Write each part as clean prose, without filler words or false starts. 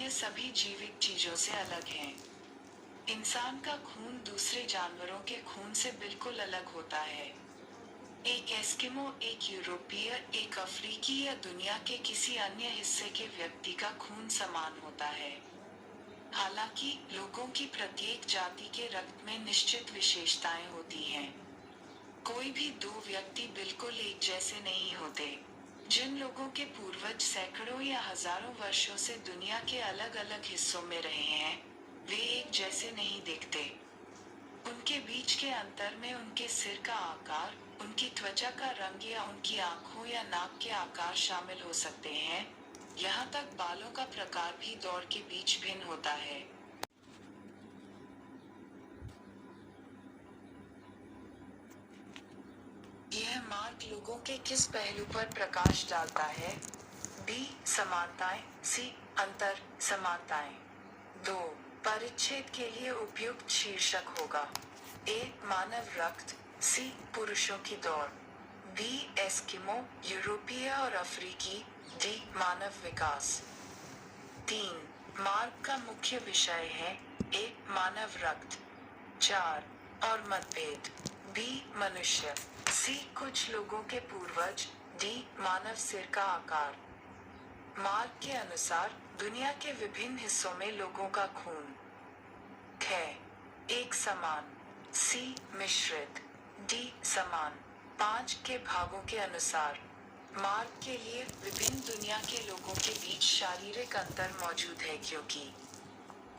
यह सभी जीवित चीजों से अलग है। इंसान का खून दूसरे जानवरों के खून से बिल्कुल अलग होता है। एक एस्किमो, एक यूरोपीय, एक अफ्रीकी या दुनिया के किसी अन्य हिस्से के व्यक्ति का खून समान होता है। हालांकि लोगों की प्रत्येक जाति के रक्त में निश्चित विशेषताएं होती हैं। कोई भी दो व्यक्ति बिल्कुल एक जैसे नहीं होते। जिन लोगों के पूर्वज सैकड़ों या हजारों वर्षों से दुनिया के अलग अलग हिस्सों में रहे हैं, वे एक जैसे नहीं दिखते। उनके बीच के अंतर में उनके सिर का आकार, उनकी त्वचा का रंग या उनकी आंखों या नाक के आकार शामिल हो सकते हैं। यहाँ तक बालों का प्रकार भी दौर के बीच भिन्न होता है। यह मार्ग लोगों के किस पहलू पर प्रकाश डालता है? बी. समानताएं, सी. अंतर समानताएं। 2. परिच्छेद के लिए उपयुक्त शीर्षक होगा। ए. मानव रक्त, सी. पुरुषों की दौड़, बी. एस्किमो, यूरोपीय और अफ्रीकी, डी. मानव विकास। 3. मार्ग का मुख्य विषय है। ए. मानव रक्त, 4. और मतभेद, बी. मनुष्य, सी. कुछ लोगों के पूर्वज, डी. मानव सिर का आकार। मार्ग के अनुसार दुनिया के विभिन्न हिस्सों में लोगों का खून। ख. एक समान, सी. मिश्रित, डी. समान। 5 के भागों के अनुसार मार्ग के लिए विभिन्न दुनिया के लोगों के बीच शारीरिक अंतर मौजूद है क्योंकि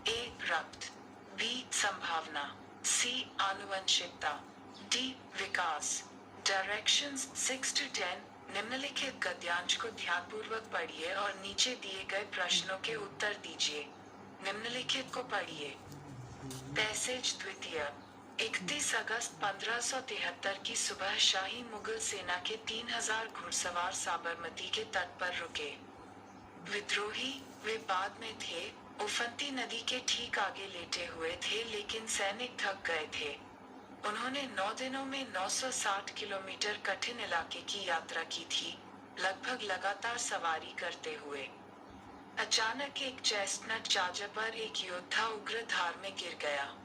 ए. रक्त, बी. संभावना, सी. आनुवंशिकता, डी. विकास। Directions 6 to 10। निम्नलिखित गद्यांश को ध्यानपूर्वक पढ़िए और नीचे दिए गए प्रश्नों के उत्तर दीजिए। निम्नलिखित को पढ़िए। पैसेज द्वितीय। 31 अगस्त 1573 की सुबह शाही मुगल सेना के 3000 घुड़सवार साबरमती के तट पर रुके। विद्रोही, वे बाद में थे, उफंती नदी के ठीक आगे लेटे हुए थे लेकिन सैनिक थक गए थे। उन्होंने 9 दिनों में 960 किलोमीटर कठिन इलाके की यात्रा की थी, लगभग लगातार सवारी करते हुए। अचानक एक चेस्टनट चार्जर पर एक योद्धा उग्र धार में गिर गया।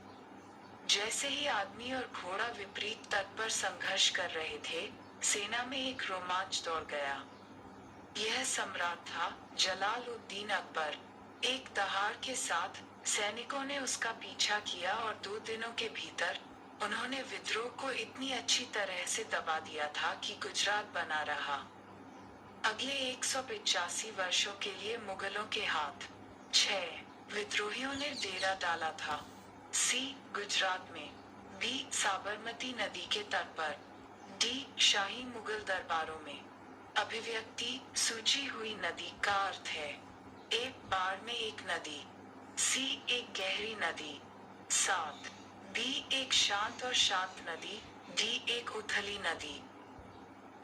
जैसे ही आदमी और घोड़ा विपरीत तट पर संघर्ष कर रहे थे, सेना में एक रोमांच दौड़ गया। यह सम्राट था, जलाल-उद-दीन अकबर। एक दहाड़ के साथ सैनिकों ने उसका पीछा किया और 2 दिनों के भीतर उन्होंने विद्रोह को इतनी अच्छी तरह से दबा दिया था कि गुजरात बना रहा। अगले 185 वर्षों के लिए मुगलों के हाथ। 6 विद्रोहियों ने डेरा डाला था। सी. गुजरात में, बी. साबरमती नदी के तट पर, डी. शाही मुगल दरबारों में। अभिव्यक्ति, सूजी हुई नदी का अर्थ है। ए. बाढ़ में एक नदी, सी. एक गहरी नदी। 7. बी. एक शांत और शांत नदी, डी. एक उथली नदी।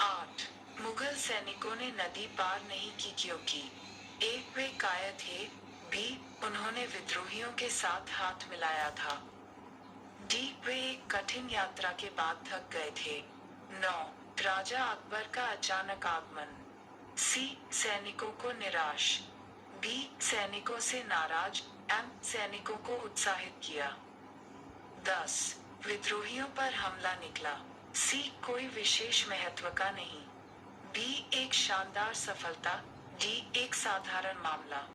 8. मुगल सैनिकों ने नदी पार नहीं की क्योंकि ए. वे कायर थे, बी. उन्होंने विद्रोहियों के साथ हाथ मिलाया था, डी. वे एक कठिन यात्रा के बाद थक गए थे। 9. राजा अकबर का अचानक आगमन, सी. सैनिकों को निराश, बी. सैनिकों से नाराज, एम. सैनिकों को उत्साहित किया। 10. विद्रोहियों पर हमला निकला, सी. कोई विशेष महत्व का नहीं, बी. एक शानदार सफलता, डी. एक साधारण मामला।